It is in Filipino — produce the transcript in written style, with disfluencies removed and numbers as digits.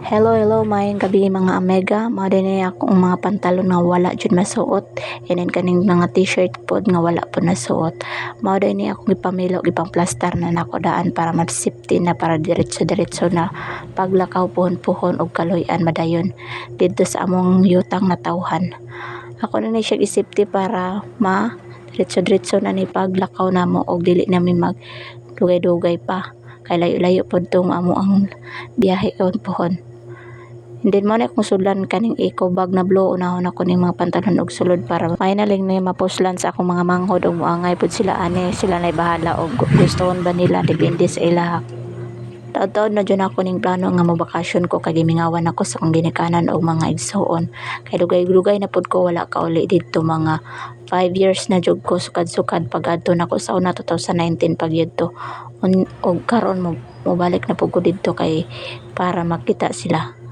Hello, mayong gabi mga Omega. Mao dinhi akong mga pantalon nga wala jud masuot. And then kaning mga t-shirt pod nga wala po nasuot. Mao dinhi akong gipamilo gipang plaster na nako daan para ma-safety na para diretso na paglakaw puhon-puhon og kaloy-an madayon didto sa among yutang na tawhan. Ako na ni siya isipti para diretso na ni paglakaw namo og dili na mi mag dugay-dugay pa kay layo-layo pod tong amo ang biyahe puhon. And then mo na akong sudlan kaning eco bag na blue, unahon ako ning mga pantalon og sulod para finally ni mapuslan sa akong mga manghod og moangay pod sila ani sila nay bahala og gustohon ba nila depende sa ila. Taod-taod na dyan ako ning plano nga mabakasyon ko kay gimingawan ako sa akong ginikanan og mga igsuon kay dugay-dugay na pod ko wala ka uli didto mga 5 years na jud ko sukad-sukad pag-adto nako sa una 2019 pagyudto og karon mo balik na pud ko didto kay para makita sila.